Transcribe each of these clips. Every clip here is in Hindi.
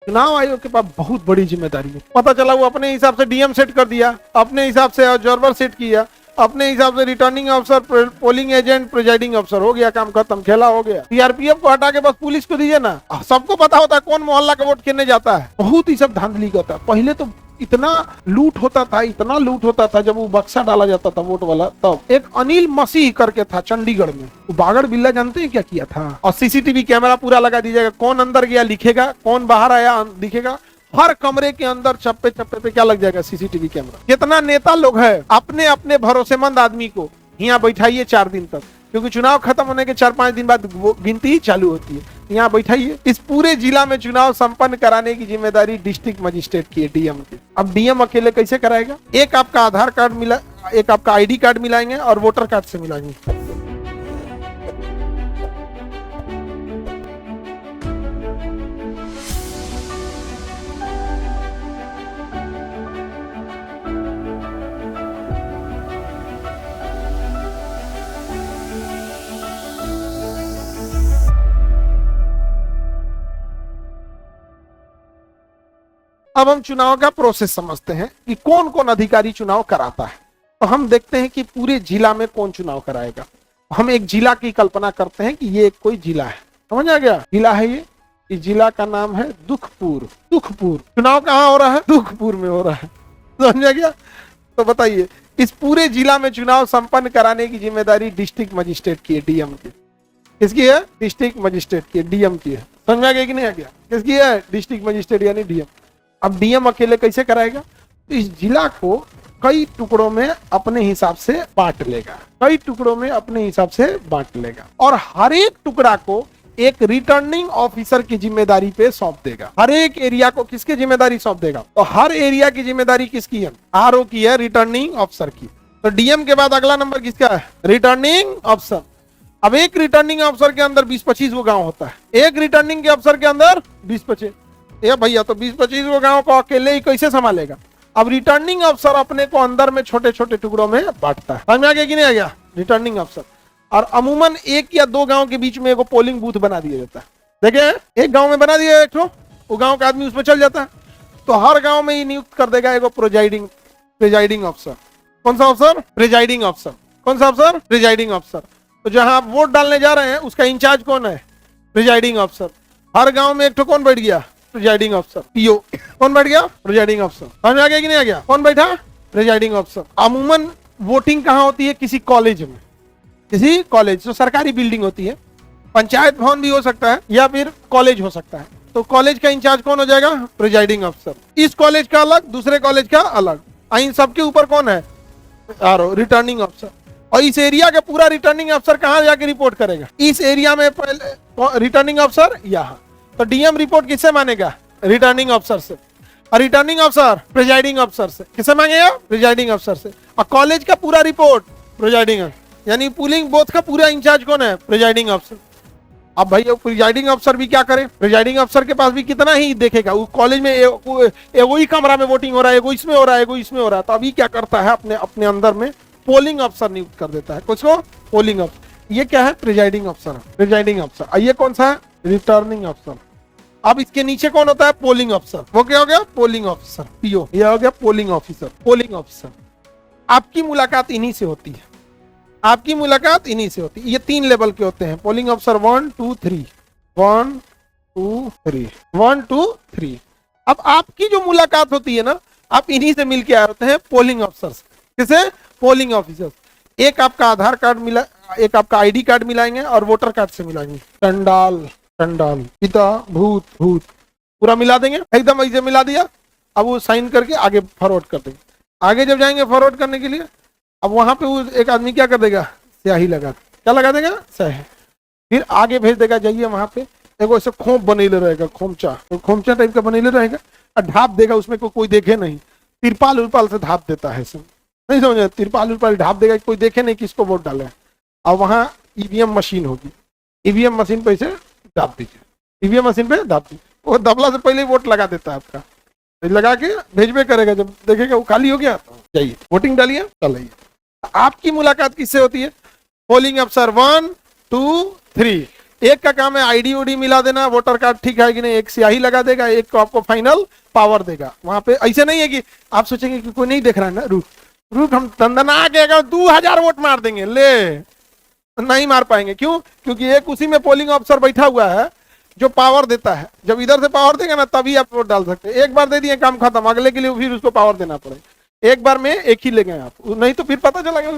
चुनाव आयोग के पास बहुत बड़ी जिम्मेदारी है। पता चला वो अपने हिसाब से डीएम सेट कर दिया, अपने हिसाब से ऑब्जर्वर सेट किया, अपने हिसाब से रिटर्निंग अफसर, पोलिंग एजेंट, प्रिजाइडिंग अफसर, हो गया काम खत्म, खेला हो गया। सीआरपीएफ को हटा के बस पुलिस को दीजिए ना, सबको पता होता है कौन मोहल्ला का वोट खेलने जाता है। बहुत ही सब धांधली करता है। पहले तो इतना लूट होता था, इतना लूट होता था, जब वो बक्सा डाला जाता था वोट वाला, तब एक अनिल मसीह करके था चंडीगढ़ में, वो बागड़ बिल्ला जानते हैं क्या किया था? और सीसीटीवी कैमरा पूरा लगा दीजिएगा, कौन अंदर गया लिखेगा, कौन बाहर आया दिखेगा, हर कमरे के अंदर चप्पे चप्पे पे क्या लग जाएगा? CCTV camera. कितना नेता लोग है अपने अपने भरोसेमंद आदमी को यहाँ बैठाइए 4 दिन तक, क्योंकि चुनाव खत्म होने के 4-5 दिन बाद वो गिनती ही चालू होती है। यहाँ बैठाइए। इस पूरे जिला में चुनाव संपन्न कराने की जिम्मेदारी डिस्ट्रिक्ट मजिस्ट्रेट की है, डीएम की। अब डीएम अकेले कैसे कराएगा? एक आपका आधार कार्ड मिला, एक आपका आईडी कार्ड मिलाएंगे और वोटर कार्ड से मिलाएंगे। अब हम चुनाव का प्रोसेस समझते हैं कि कौन कौन अधिकारी चुनाव कराता है। तो हम देखते हैं कि पूरे जिला में कौन चुनाव कराएगा। हम एक जिला की कल्पना करते हैं कि ये एक कोई जिला है, समझ आ गया? जिला है ये, इस जिला का नाम है दुखपुर। दुखपुर चुनाव कहाँ हो रहा है? दुखपुर में हो रहा है, समझ आ गया? तो बताइए, इस पूरे जिला में चुनाव संपन्न कराने की जिम्मेदारी डिस्ट्रिक्ट मजिस्ट्रेट की है, डीएम की। किसकी है? डिस्ट्रिक्ट मजिस्ट्रेट की, डीएम की है। समझ आ गया कि नहीं आ गया? किसकी है? डिस्ट्रिक्ट मजिस्ट्रेट यानी डीएम। अब डीएम अकेले कैसे कराएगा? तो इस जिला को कई टुकड़ों में अपने हिसाब से बांट लेगा, कई टुकड़ों में अपने हिसाब से बांट लेगा, और हर एक टुकड़ा को एक रिटर्निंग ऑफिसर की जिम्मेदारी पे सौंप देगा। हर एक एरिया को किसकी जिम्मेदारी सौंप देगा? तो हर एरिया की जिम्मेदारी किसकी है? आरओ की है, रिटर्निंग ऑफिसर की। तो डीएम के बाद अगला नंबर किसका है? Returning officer. अब एक रिटर्निंग ऑफिसर के अंदर 20-25 वो गांव होता है, एक रिटर्निंग के अफसर के अंदर 20-25। ये भैया तो 20-25 वो गांव को अकेले ही कैसे संभालेगा? अब रिटर्निंग अफसर अपने को अंदर में छोटे छोटे टुकड़ों में बांटता है। समझ में आ गया कि नहीं आ गया? रिटर्निंग अफसर। और अमूमन 1 या 2 गांव के बीच में एक पोलिंग बूथ बना दिया जाता है। देखे, एक गांव में बना दिया एक, वो गांव का आदमी उसमें चल जाता है। तो हर गांव में ही नियुक्त कर देगा एक प्रिजाइडिंग अफसर। कौन सा अफसर? प्रिजाइडिंग अफसर। कौन सा अफसर? प्रिजाइडिंग अफसर। तो जहां आप वोट डालने जा रहे हैं उसका इंचार्ज कौन है? प्रिजाइडिंग अफसर। हर गांव में एक तो कौन बैठ गया? प्रिजाइडिंग अफसर, पीओ। कौन बैठ गया? प्रिजाइडिंग अफसर। समझ में आ गया कि नहीं आ गया? कौन बैठा? प्रिजाइडिंग अफसर। अमूमन वोटिंग कहाँ होती है? किसी कॉलेज में, किसी कॉलेज जो सरकारी बिल्डिंग होती है, पंचायत भवन भी हो सकता है या फिर कॉलेज हो सकता है। तो कॉलेज का इंचार्ज कौन हो जाएगा? प्रिजाइडिंग अफसर। इस कॉलेज का अलग, दूसरे कॉलेज का अलग। इन सबके ऊपर कौन है? आरओ, रिटर्निंग अफसर। और इस एरिया का पूरा रिटर्निंग अफसर कहाँ जाके रिपोर्ट करेगा? इस एरिया में पहले रिटर्निंग अफसर यहाँ। तो डीएम रिपोर्ट किससे मानेगा? रिटर्निंग अफसर से। और रिटर्निंग अफसर प्रिजाइडिंग अफसर से। किससे मांगेगा? प्रिजाइडिंग अफसर से। और कॉलेज का पूरा रिपोर्ट प्रिजाइडिंग, यानी पुलिंग बोथ का पूरा इंचार्ज कौन है? प्रिजाइडिंग अफसर। अब भाई प्रिजाइडिंग अफसर भी क्या करे? प्रिजाइडिंग अफसर के पास भी कितना ही देखेगा? वो कॉलेज में एगो ही कमरा में वोटिंग हो रहा है, एगो इसमें हो रहा है, एगो इसमें हो रहा है। तो अभी क्या करता है? अपने अपने अंदर में पोलिंग अफसर नियुक्त कर देता है। कुछ को पोलिंग अफसर। ये क्या है? प्रिजाइडिंग अफसर, प्रिजाइडिंग अफसर। ये कौन सा है? रिटर्निंग अफसर। अब इसके नीचे कौन होता है? पोलिंग अफसर। वो क्या हो गया? Polling officer, PO. ये हो गया पोलिंग ऑफिसर, पोलिंग ऑफिसर। आपकी मुलाकात इन्हीं से होती है, आपकी मुलाकात इन्हीं से होती है। ये 3 लेवल के होते हैं पोलिंग ऑफिसर, 1 2 3, 1 2 3, 1 2 3। अब आपकी जो मुलाकात होती है ना, आप इन्हीं से मिलके आए होते हैं, पोलिंग ऑफिसर। किसे? Polling officer. एक आपका आधार कार्ड मिला, एक आपका आईडी कार्ड मिलाएंगे और वोटर कार्ड से मिलाएंगे। चंडाल, चंडाल, पिता, भूत, भूत, पूरा मिला देंगे, एकदम ऐसे मिला दिया। अब वो साइन करके आगे फॉरवर्ड कर देंगे। आगे जब जाएंगे फॉरवर्ड करने के लिए, अब वहां पे वो एक आदमी क्या कर देगा? स्याही लगा, क्या लगा देगा? स्याही। फिर आगे भेज देगा, जाइए वहां पे एगो ऐसे खोप बनेले रहेगा, खोमचा, तो खोमचा टाइप का बनेले रहेगा, और ढाप देगा उसमें कोई देखे नहीं। तिरपाल उरपाल से ढाप देता है, नहीं समझे? तिरपाल उरपाल ढाप देगा, कोई देखे नहीं किसको वोट डाले। और वहां ईवीएम मशीन होगी, ईवीएम मशीन पे इसे दाब दीजिए, ईवीएम मशीन पे दाब दीजिए। वो दबला से पहले वोट लगा देता है आपका, लगा के भेजबे करेगा। जब देखेगा वो खाली हो गया तो जाइए वोटिंग डालिए, चल आइए। आपकी मुलाकात किससे होती है? पोलिंग अफसर 1 2 3। एक का काम है आईडी उडी मिला देना, वोटर कार्ड ठीक है कि नहीं, एक स्याही लगा देगा, एक को आपको फाइनल पावर देगा। वहां पे ऐसे नहीं है कि आप सोचेंगे कि कोई नहीं देख रहा है ना, रुक रुक हम दंदना के अगर 2000 वोट मार देंगे, ले नहीं मार पाएंगे। क्यों? क्योंकि एक उसी में पोलिंग ऑफिसर बैठा हुआ है जो पावर देता है। जब इधर से पावर देगा ना तभी आप वोट डाल सकते हैं। एक बार दे दिए काम खत्म, अगले के लिए फिर उसको पावर देना पड़ेगा। एक बार में एक ही ले गए आप, नहीं तो फिर पता चला गया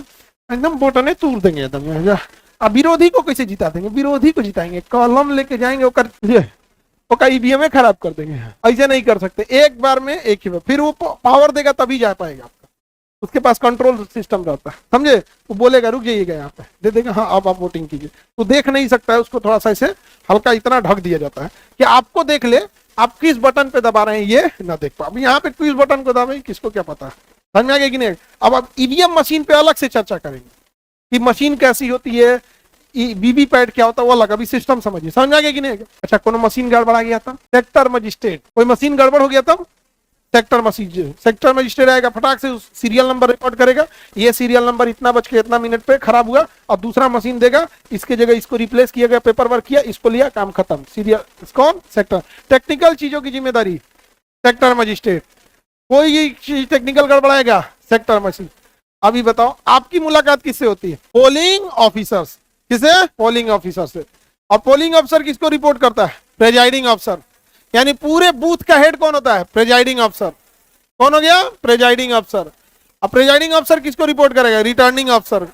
एकदम बटने तूर देंगे एकदम। अब विरोधी को कैसे जिता देंगे? विरोधी को जिताएंगे, कॉलम लेके जाएंगे, ओकर ईवीएम खराब कर देंगे। ऐसे नहीं कर सकते, एक बार में एक ही बार, फिर वो पावर देगा तभी जा पाएगा आपका, उसके पास कंट्रोल सिस्टम रहता है, समझे? वो बोलेगा रुक जाइएगा यहाँ पे, दे देगा, हाँ अब आप वोटिंग कीजिए। तो देख नहीं सकता है उसको, थोड़ा सा ऐसे हल्का इतना ढक दिया जाता है कि आपको देख ले आप किस बटन पे दबा रहे हैं ये ना देख पाओ। यहाँ पे किस बटन को दबाए किसको क्या पता है, समझ में आ गया कि नहीं? अब आप ईवीएम मशीन पे अलग से चर्चा करेंगे कि मशीन कैसी होती है, वीवीपैट क्या होता है, वो अलग। अभी सिस्टम समझिए, समझ में आ गया कि नहीं? अच्छा, कोनो मशीन गड़बड़ा गया था, सेक्टर मजिस्ट्रेट, कोई मशीन गड़बड़ हो गया था, सेक्टर मजिस्ट्रेट आएगा, फटाक से उस सीरियल नंबर रिकॉर्ड करेगा, ये सीरियल नंबर इतना बज के इतना मिनट पे खराब हुआ, और दूसरा मशीन देगा, इसके जगह इसको रिप्लेस किया गया, पेपर वर्क किया, इसको लिया, काम खत्म। सीरियल कौन? सेक्टर। टेक्निकल चीजों की जिम्मेदारी सेक्टर मजिस्ट्रेट। कोई चीज टेक्निकल गड़बड़ाएगा, सेक्टर मशीन। अभी बताओ आपकी मुलाकात किससे होती है? Polling officers. किसे? पोलिंग ऑफिसर से। और पोलिंग ऑफिसर किसको रिपोर्ट करता है? Presiding officer. यानी पूरे बूथ का हेड कौन होता है? Presiding officer. कौन हो गया? Presiding officer. अब प्रेजाइडिंग ऑफिसर किसको रिपोर्ट करेगा? Returning officer.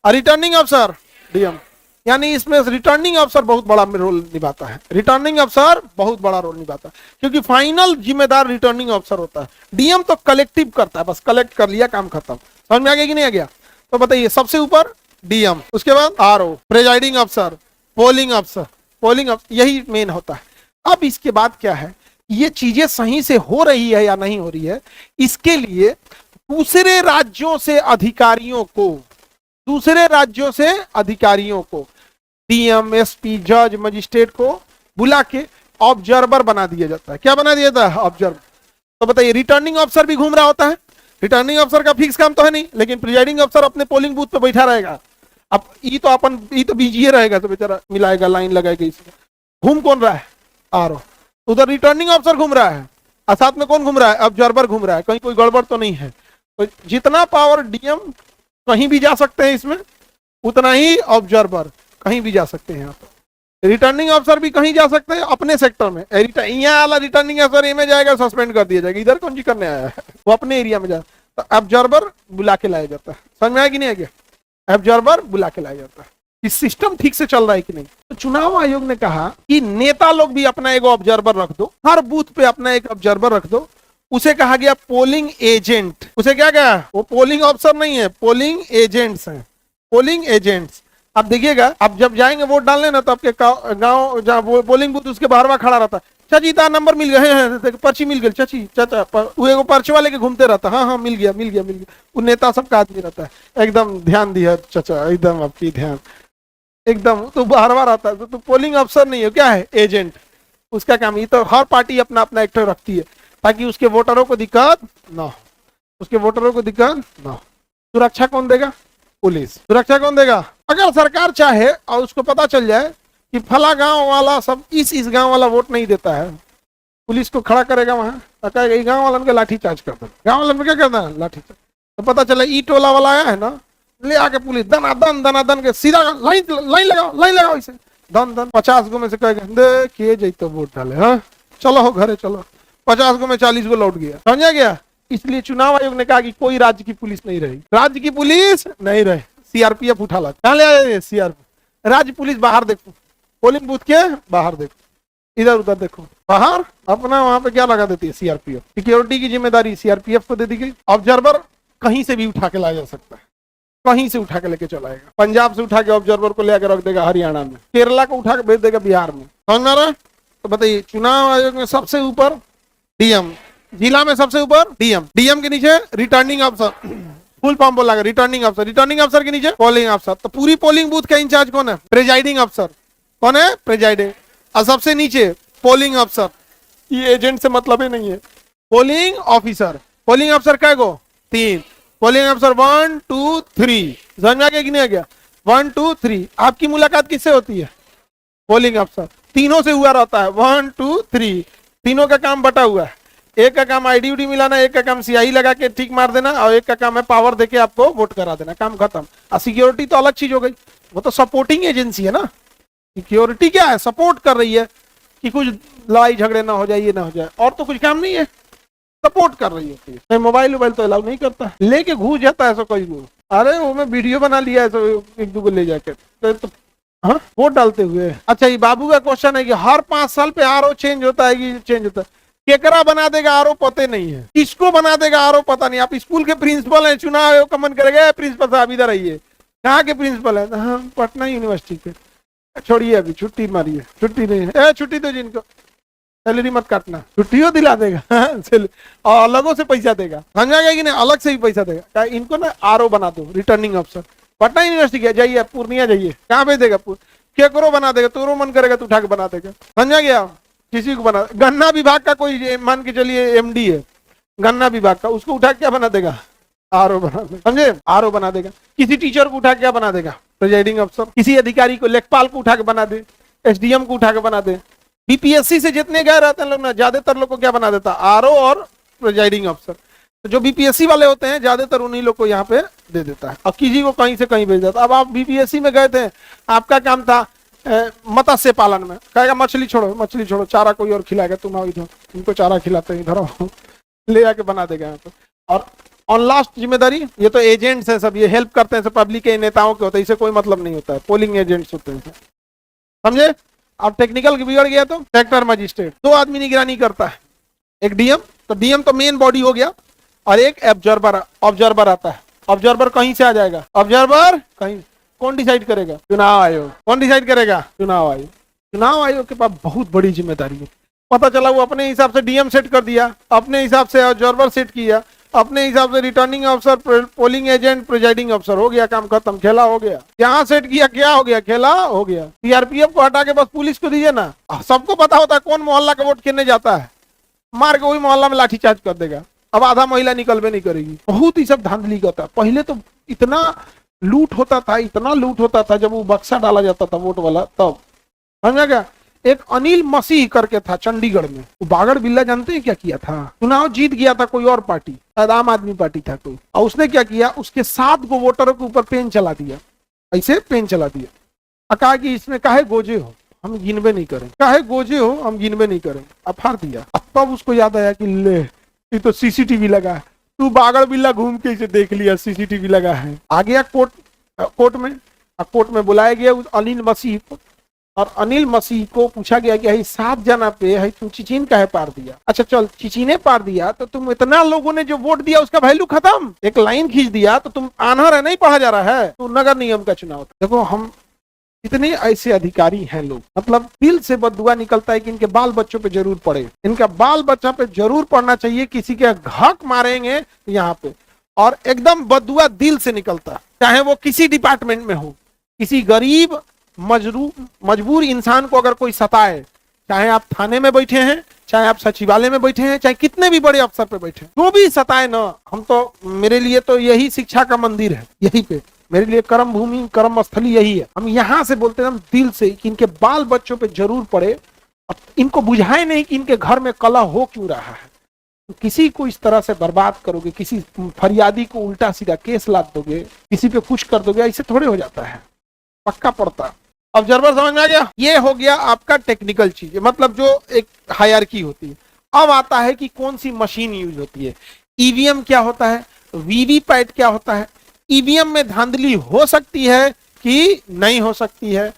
और रिटर्निंग ऑफिसर डीएम। यानी इसमें रिटर्निंग ऑफिसर बहुत बड़ा रोल निभाता है, रिटर्निंग ऑफिसर बहुत बड़ा रोल निभाता है, क्योंकि फाइनल जिम्मेदार रिटर्निंग ऑफिसर होता है। डीएम तो कलेक्टिव करता है, बस कलेक्ट कर लिया, काम खत्म। समझ में आ गया कि नहीं आ गया? तो बताइए, सबसे ऊपर डीएम, उसके बाद RO, presiding officer, polling officer, यही मेन होता है। अब इसके बाद क्या है, ये चीजें सही से हो रही है या नहीं हो रही है, इसके लिए दूसरे राज्यों से अधिकारियों को डीएम, एसपी, जज, मजिस्ट्रेट को बुला के ऑब्जर्वर बना दिया जाता है। क्या बना दिया जाता है? ऑब्जर्वर। तो बताइए, रिटर्निंग ऑफिसर भी घूम रहा होता है। रिटर्निंग ऑफिसर का फिक्स काम तो है नहीं, लेकिन प्रिजाइडिंग ऑफिसर अपने पोलिंग बूथ पे बैठा रहेगा। अब ये तो बिजी रहेगा, तो बेचारा मिलाएगा, लाइन लगाएगा। इसमें घूम कौन रहा है? आरओ। उधर रिटर्निंग ऑफिसर घूम रहा है, और साथ में कौन घूम रहा है? ऑब्जर्वर घूम रहा है, कहीं कोई गड़बड़ तो नहीं है। तो जितना पावर डीएम कहीं भी जा सकते हैं इसमें, उतना ही ऑब्जर्वर कहीं भी जा सकते हैं। यहाँ पर रिटर्निंग ऑफिसर भी कहीं जा सकते हैं अपने सेक्टर में। यहाँ वाला रिटर्निंग ऑफिसर में जाएगा, सस्पेंड कर दिया जाएगा, इधर कौन जी करने आया है, वो अपने एरिया में जाए। तो ऑब्जर्वर बुला के लाया जाता है। समझ में आया कि नहीं आ गया? ऑब्जर्वर बुला के लाया जाता है। इस सिस्टम ठीक से चल रहा है कि नहीं? तो चुनाव आयोग ने कहा कि नेता लोग भी अपना एक ऑब्जर्वर रख दो, हर बूथ पे अपना एक ऑब्जर्वर रख दो। उसे कहा गया पोलिंग एजेंट। उसे क्या कहा? वो पोलिंग ऑफिसर नहीं है, पोलिंग एजेंट्स हैं, पोलिंग एजेंट्स। अब देखिएगा, अब जब जाएंगे वोट डालने ना, तो आपके गांव जहाँ वो पोलिंग बूथ उसके बाहर खड़ा रहता है, चाची इतना नंबर मिल गए, पर्ची मिल गई, चाची चाचा, वो पर्चवा लेके घूमते रहता, हाँ हाँ मिल गया। वो नेता सबका आदमी रहता है, एकदम ध्यान दिया चाचा, एकदम आपकी ध्यान, एकदम तो बार आता है। तो पोलिंग अफसर नहीं है, क्या है? एजेंट। उसका काम, ये तो हर पार्टी अपना अपना एक्टर रखती है, ताकि उसके वोटरों को दिक्कत ना हो। सुरक्षा कौन देगा? पुलिस। सुरक्षा कौन देगा? अगर सरकार चाहे और उसको पता चल जाए कि फला गांव वाला सब इस गांव वाला वोट नहीं देता है, पुलिस को खड़ा करेगा वहां, कहेगा गांव वालों के लाठी चार्ज कर दो। गांव वालों में क्या करना है? लाठी चार्ज। तो पता चला ई टोला वाला आया है ना, ले आके पुलिस दनादन के सीधा लाइन लगाओ इसे, दन 50 गो में से कहेगा देखिए जई तो वोट डाले, हाँ चलो हो घरे चलो, 50 गो में 40 गो लौट गया। समझा गया? इसलिए चुनाव आयोग ने कहा कि कोई राज्य की पुलिस नहीं रही, राज्य की पुलिस नहीं रहे, सीआरपीएफ उठा ला। कहाँ ले आए? सीआरपीएफ। राज्य पुलिस बाहर देखो, पोलिंग बूथ के बाहर देखो, इधर उधर देखो, बाहर अपना वहां पे क्या लगा देती है? सीआरपीएफ। सिक्योरिटी की जिम्मेदारी सीआरपीएफ को दे दी गई। ऑब्जर्वर कहीं से भी उठा के लाया जा सकता है, कहीं से उठा के लेके चलाएगा। पंजाब से उठा के ऑब्जर्वर को लेकर रख देगा हरियाणा में, केरला को उठा के भेज देगा बिहार में। समझ में आ रहा है? तो बताइए, चुनाव आयोग में सबसे ऊपर डीएम, जिला में सबसे ऊपर डीएम के नीचे रिटर्निंग अफसर, फुल फॉर्म बोला गया रिटर्निंग अफसर के नीचे पोलिंग अफसर। तो पूरी पोलिंग बूथ का इंचार्ज कौन है? प्रेजाइडिंग अफसर। कौन है? प्रेजाइडिंग। और सबसे नीचे पोलिंग अफसर, ये एजेंट से मतलब ही नहीं है। पोलिंग ऑफिसर क्या गो? 3 पोलिंग अफसर, 1 2 3। समझ में आ गया कि नहीं आ गया? 1 2 3। आपकी मुलाकात किससे होती है? पोलिंग अफसर, तीनों से हुआ रहता है, 1 2 3, तीनों का काम बटा हुआ है। एक का काम आईडी उडी मिलाना, एक का काम सियाही लगा के टिक मार देना, और एक का काम है पावर देके आपको वोट करा देना, काम खत्म। और सिक्योरिटी तो अलग चीज हो गई, वो तो सपोर्टिंग एजेंसी है ना। सिक्योरिटी क्या है, सपोर्ट कर रही है कि कुछ लड़ाई झगड़े ना हो जाए, ये ना हो जाए, और तो कुछ काम नहीं है, सपोर्ट कर रही होती है। मोबाइल तो अलाउ नहीं करता, लेके घुस जाता है ऐसा कोई लोग। अरे वो मैं वीडियो बना लिया है एक दो को ले जाके, तो हाँ वोट डालते हुए। अच्छा ये बाबू का क्वेश्चन है कि हर 5 साल पे आरओ चेंज होता है कि चेंज होता है, केकरा बना देगा आरओ पते नहीं है, किसको बना देगा आरओ पता नहीं। आप स्कूल के प्रिंसिपल हैं, चुनाव आयोग का मन करेगा प्रिंसिपल साहब इधर आइए, कहाँ के प्रिंसिपल है? हाँ पटना यूनिवर्सिटी के। छोड़िए अभी छुट्टी मारिए, छुट्टी नहीं है, छुट्टी तो जिनको सैलरी मत काटना, छुट्टियों दिला देगा और अलगों से पैसा देगा, समझा गया कि नहीं, अलग से भी पैसा देगा। इनको ना आरओ बना दो, रिटर्निंग अफसर। पटना यूनिवर्सिटी के जाइए, पूर्णिया जाइए, कहाँ भेज देगा? क्या करो बना देगा, तो मन करेगा तो उठा के बना देगा, समझा गया? किसी को बना, गन्ना विभाग का कोई मान के चलिए एमडी है गन्ना विभाग का, उसको उठा के क्या बना देगा? आरओ बना देगा, समझे? आरओ बना देगा। किसी टीचर को उठा के क्या बना देगा? प्रिजाइडिंग अफसर। किसी अधिकारी को, लेखपाल को उठा के बना दे, एसडीएम को उठा के बना दे। बीपीएससी से जितने गए रहते हैं लोग ना, ज्यादातर लोग को क्या बना देता? आरओ और प्रिजाइडिंग अफसर। तो जो बीपीएससी वाले होते हैं ज्यादातर उन्हीं लोग को यहाँ पे दे देता है, और किसी को कहीं से कहीं भेज देता। अब आप बीपीएससी में गए थे, आपका काम था मत्स्य पालन में, कहेगा मछली छोड़ो, मछली छोड़ो, चारा कोई और खिलाएगा, तुम आओ इधर, तुमको चारा खिलाते हैं, इधर आओ, ले आके बना देगा यहाँ पे। और ऑन लास्ट जिम्मेदारी, ये तो एजेंट्स हैं सब, ये हेल्प करते हैं, पब्लिक के नेताओं के होते हैं, इसे कोई मतलब नहीं होता है, पोलिंग एजेंट्स होते हैं, समझे? अब टेक्निकल बिगड़ गया तो सेक्टर मजिस्ट्रेट, 2 आदमी निगरानी करता है, एक डीएम, तो डीएम तो मेन बॉडी हो गया, और एक ऑब्जर्वर आता है। ऑब्जर्वर कहीं से आ जाएगा, ऑब्जर्वर कहीं, कौन डिसाइड करेगा? चुनाव आयोग। कौन डिसाइड करेगा? चुनाव आयोग। चुनाव आयोग के पास बहुत बड़ी जिम्मेदारी है। पता चला वो अपने हिसाब से डीएम सेट कर दिया, अपने हिसाब से ऑब्जर्वर सेट किया, अपने हिसाब से रिटर्निंग अफसर, पोलिंग एजेंट, प्रिजाइडिंग अफसर, हो गया काम खत्म, खेला हो गया। यहाँ सेट किया, क्या हो गया? खेला हो गया। सीआरपीएफ को हटा के बस पुलिस को दीजिए ना, सबको पता होता है कौन मोहल्ला का वोट गिनने जाता है, मार के वही मोहल्ला में लाठीचार्ज कर देगा। अब आधा महिला निकलबे नहीं करेगी। बहुत ही सब धांधली का था। पहले तो इतना लूट होता था, इतना लूट होता था, जब वो बक्सा डाला जाता था वोट वाला, तब समझा क्या? एक अनिल मसीह करके था चंडीगढ़ में, वो बागड़ बिल्ला जानते हैं क्या किया था? चुनाव जीत गया था कोई और पार्टी, आम आदमी पार्टी था कोई, और उसने क्या किया? उसके 7 को वोटरों के ऊपर पेन चला दिया, ऐसे पेन चला दिया, कहा कि इसमें काहे गोजे हो, हम गिनबे नहीं करें, काहे गोजे हो, हम गिनबे नहीं करें, अब फाड़ दिया। अब तब उसको याद आया कि ले, ये तो सीसीटीवी लगा है, तू बागड़ बिल्ला घूम के इसे देख लिया, सीसीटीवी लगा है। आ गया कोर्ट में बुलाया गया उस अनिल मसीह को, और अनिल मसीह को पूछा गया कि 7 जना पे है तुम चिचिन काहे पार दिया? अच्छा चल, चिचिने पार दिया तो तुम, इतना लोगों ने जो वोट दिया उसका वैल्यू खत्म, एक लाइन खींच दिया तो तुम आनहर है, नहीं पढ़ा जा रहा है, तो नगर निगम का चुनाव। देखो हम इतने ऐसे अधिकारी हैं लोग, मतलब दिल से बददुआ निकलता है कि इनके बाल बच्चों पे जरूर पड़े, इनका बाल बच्चा पे जरूर पड़ना चाहिए, किसी के घक मारेंगे यहाँ पे, और एकदम बददुआ दिल से निकलता, चाहे वो किसी डिपार्टमेंट में हो, किसी गरीब मजबूर इंसान को अगर कोई सताए, चाहे आप थाने में बैठे हैं, चाहे आप सचिवालय में बैठे हैं, चाहे कितने भी बड़े अफसर पे बैठे हैं, जो भी सताए ना, हम तो, मेरे लिए तो यही शिक्षा का मंदिर है, यही पे मेरे लिए कर्म भूमि, कर्म स्थली यही है। हम यहाँ से बोलते हैं दिल से कि इनके बाल बच्चों पे जरूर पड़े, इनको बुझाए नहीं कि इनके घर में कलह हो क्यों रहा है। तो किसी को इस तरह से बर्बाद करोगे, किसी फरियादी को उल्टा सीधा केस लाद दोगे, किसी पे कुछ कर दोगे, ऐसे थोड़े हो जाता है, पक्का पड़ता। ऑब्जर्वर समझ में आ गया? ये हो गया आपका टेक्निकल चीज, मतलब जो एक हायरार्की होती है। अब आता है कि कौन सी मशीन यूज होती है। ईवीएम क्या होता है, वीवीपैट क्या होता है, ईवीएम में धांधली हो सकती है कि नहीं हो सकती है,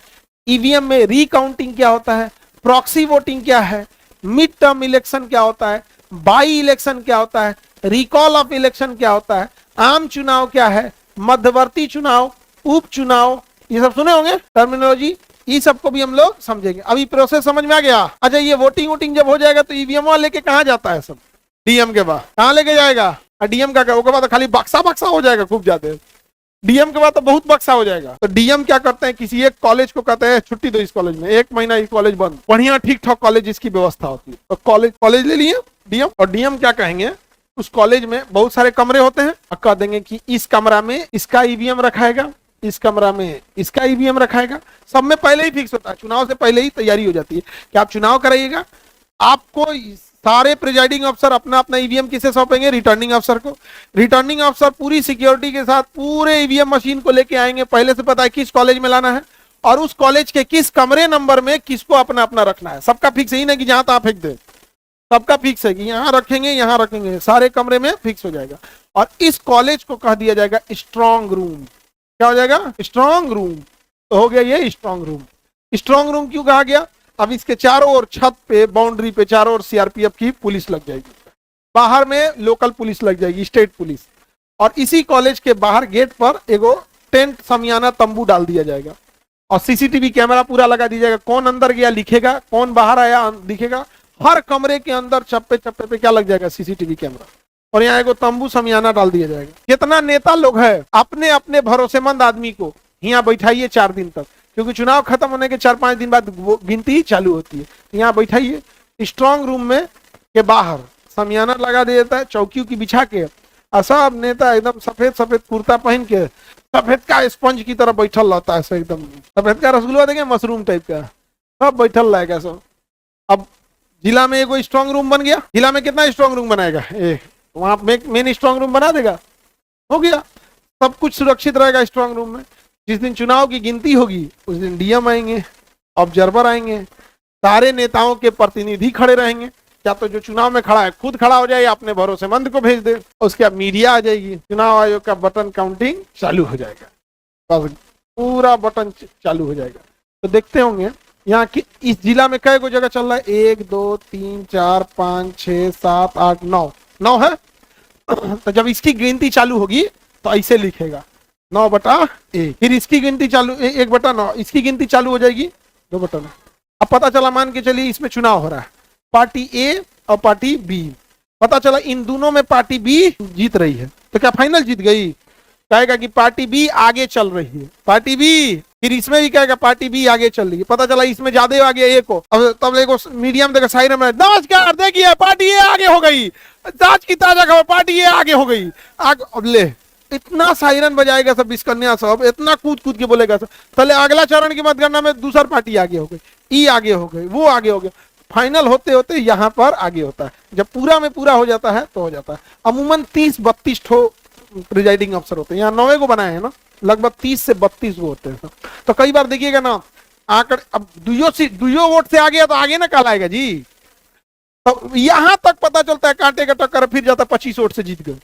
ईवीएम में रीकाउंटिंग क्या होता है, प्रॉक्सी वोटिंग क्या है, मिड टर्म इलेक्शन क्या होता है, बाई इलेक्शन क्या होता है, रिकॉल ऑफ इलेक्शन क्या होता है, आम चुनाव क्या है, मध्यवर्ती चुनाव, उपचुनाव, ये सब सुने होंगे टर्मिनोलॉजी, ये सबको भी हम लोग समझेंगे। अभी प्रोसेस समझ में आ गया? अच्छा, ये वोटिंग जब हो जाएगा तो ईवीएम लेके कहाँ जाता है? सब डीएम के बाद कहाँ लेके जाएगा? डीएम का उसके बाद खाली बक्सा हो जाएगा खूब ज्यादा, डीएम के बाद तो बहुत बक्सा हो जाएगा। तो डीएम क्या करते हैं, किसी एक कॉलेज को कहते हैं छुट्टी दो, इस कॉलेज में 1 महीना इस कॉलेज बंद, बढ़िया ठीक ठाक कॉलेज इसकी व्यवस्था होती है, तो कॉलेज ले लिए डीएम, और डीएम क्या कहेंगे, उस कॉलेज में बहुत सारे कमरे होते हैं, और कह देंगे कि इस कमरा में इसका ईवीएम रखाएगा, इस कमरा में इसका ईवीएम रखाएगा। सब में पहले ही फिक्स होता है, चुनाव से पहले ही तैयारी हो जाती है कि आप चुनाव कराइएगा। आपको सारे प्रिजाइडिंग अफसर अपना अपना ईवीएम किसे सौंपेंगे? रिटर्निंग अफसर को। रिटर्निंग अफसर पूरी सिक्योरिटी के साथ पूरे ईवीएम मशीन को लेके आएंगे। पहले से पता है किस कॉलेज में लाना है और उस कॉलेज के किस कमरे नंबर में किसको अपना अपना रखना है। सबका फिक्स ही नहीं कि जहां तहां फेंक दे, सबका फिक्स है कि यहां रखेंगे यहां रखेंगे, सारे कमरे में फिक्स हो जाएगा। और इस कॉलेज को कह दिया जाएगा स्ट्रॉन्ग रूम। क्या हो जाएगा? Strong room. तो हो गया ये स्ट्रॉन्ग रूम। स्ट्रॉन्ग रूम क्यों कहा गया? अब इसके चारों ओर छत पे बाउंड्री पे चारों ओर सीआरपीएफ की पुलिस लग जाएगी, बाहर में लोकल पुलिस लग जाएगी, स्टेट पुलिस। और इसी कॉलेज के बाहर गेट पर एगो टेंट समियाना तंबू डाल दिया जाएगा और सीसीटीवी कैमरा पूरा लगा दिया जाएगा। कौन अंदर गया लिखेगा, कौन बाहर आया दिखेगा। हर कमरे के अंदर चप्पे चप्पे पे क्या लग जाएगा? CCTV camera. और यहाँ एगो तंबू समियाना डाल दिया जाएगा। कितना नेता लोग है, अपने अपने भरोसेमंद आदमी को यहाँ बैठाइए 4 दिन तक, क्योंकि चुनाव खत्म होने के 4-5 दिन बाद गिनती चालू होती है। यहाँ बैठाइए स्ट्रॉन्ग रूम में के बाहर समियाना लगा दिया जाता है, चौकी की बिछा के। और सब नेता एकदम सफेद सफेद कुर्ता पहन के सफेद का स्पंज की तरह बैठल रहता है, एकदम सफेद का रसगुल्ला देंगे मशरूम टाइप का, सब बैठल रहेगा सब। अब जिला में एगो स्ट्रॉन्ग रूम बन गया। जिला में कितना स्ट्रॉन्ग रूम बनाएगा? वहां मेन स्ट्रॉन्ग रूम बना देगा, हो गया। सब कुछ सुरक्षित रहेगा स्ट्रॉन्ग रूम में। जिस दिन चुनाव की गिनती होगी उस दिन डीएम आएंगे, ऑब्जर्वर आएंगे, सारे नेताओं के प्रतिनिधि खड़े रहेंगे। या तो जो चुनाव में खड़ा है खुद खड़ा हो जाए या अपने भरोसेमंद को भेज दे, उसके बाद मीडिया आ जाएगी, चुनाव आयोग का बटन काउंटिंग चालू हो जाएगा, बस पूरा बटन चालू हो जाएगा। तो देखते होंगे यहाँ की इस जिला में कई को जगह चल रहा है? 1 2 3 4 5 6 7 8 9 है। तो जब इसकी गिनती चालू होगी तो ऐसे लिखेगा 9/1। फिर इसकी गिनती चालू 1/9, इसकी गिनती चालू हो जाएगी 2/9। अब पता चला, मान के चलिए इसमें चुनाव हो रहा है, पार्टी ए और पार्टी बी। पता चला इन दोनों में पार्टी बी जीत रही है, तो क्या फाइनल जीत गई? कहेगा कि पार्टी बी आगे चल रही है, पार्टी बी। फिर इसमें भी कहेगा पार्टी बी आगे चल रही है। पता चला इसमें ज्यादा आगे ए को, अब तब देखो मीडियम देखो साइड में, नमस्कार देखिए पार्टी ए आगे हो गई, आज की ताजा खबर पार्टी ए आगे हो गई। अब ले इतना सायरन बजाएगा सब, बिस्कन्या सब इतना कूद कूद के बोलेगा सब। पहले अगला चरण की मतगणना में दूसरा पार्टी आगे हो गई, ई आगे हो गई, वो आगे हो गया। फाइनल होते होते यहाँ पर आगे होता है। जब पूरा में पूरा हो जाता है तो हो जाता है। अमूमन 30-32 ठो प्रिजाइडिंग अफसर होते हैं, यहाँ 9 को बनाए हैं ना, लगभग 30 से 32 को होते हैं। तो कई बार देखिएगा ना आंकड़े, अब दुइयों वोट से आगे है तो आगे ना कल आएगा जी। तो यहां तक पता चलता है कांटे का टक्कर, फिर जाता है 25 वोट से जीत गए।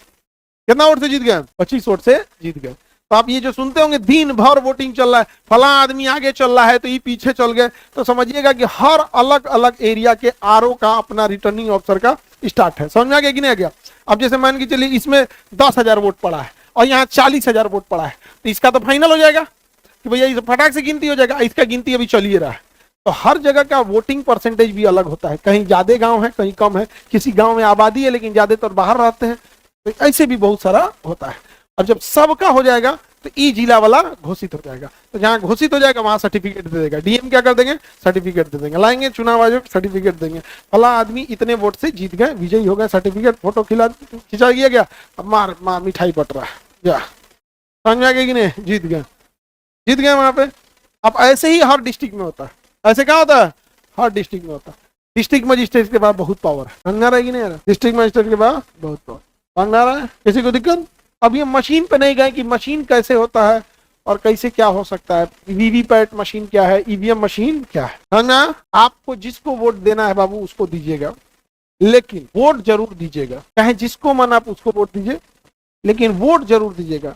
कितना वोट से जीत गए? 25 वोट से जीत गए। तो आप ये जो सुनते होंगे दिन भर वोटिंग चल रहा है, फला आदमी आगे चल रहा है तो ये पीछे चल गए, तो समझिएगा कि हर अलग अलग एरिया के आरओ का अपना रिटर्निंग ऑफिसर का स्टार्ट है। समझ में आ गया कि नहीं आ गया? अब जैसे मान के चलिए इसमें 10,000 वोट पड़ा है और यहाँ 40,000 वोट पड़ा है, तो इसका तो फाइनल हो जाएगा कि भैया इस फटाक से गिनती हो जाएगा। इसका गिनती अभी चल ही रहा है। तो हर जगह का वोटिंग परसेंटेज भी अलग होता है, कहीं ज्यादा गांव है कहीं कम है, किसी गांव में आबादी है लेकिन ज्यादातर बाहर रहते हैं, तो ऐसे भी बहुत सारा होता है। और जब सबका हो जाएगा तो ई जिला वाला घोषित हो जाएगा। तो जहां घोषित हो जाएगा वहां सर्टिफिकेट दे देगा डीएम। क्या कर देंगे? सर्टिफिकेट दे देंगे, लाएंगे चुनाव आयोग सर्टिफिकेट देंगे, फला आदमी इतने वोट से जीत गए, विजयी हो गए, सर्टिफिकेट फोटो खिंचा गया। अब मार मिठाई बट रहा है, जा समझ में आ गया कि नहीं? जीत गए वहां पे। अब ऐसे ही हर डिस्ट्रिक्ट में होता है। ऐसे क्या होता है? हर डिस्ट्रिक्ट में होता है। डिस्ट्रिक्ट मजिस्ट्रेट के पास बहुत पावर है, समझ में आ रहा है कि नहीं? डिस्ट्रिक्ट मजिस्ट्रेट के पास बहुत पावर, समझ में आ रहा है? किसी को दिक्कत? अब ये मशीन पे नहीं गए कि मशीन कैसे होता है और कैसे क्या हो सकता है, वीवीपैट मशीन क्या है, ईवीएम मशीन क्या है ना। आपको जिसको वोट देना है बाबू उसको दीजिएगा, लेकिन वोट जरूर दीजिएगा। चाहे जिसको मन आप उसको वोट दीजिए, लेकिन वोट जरूर दीजिएगा।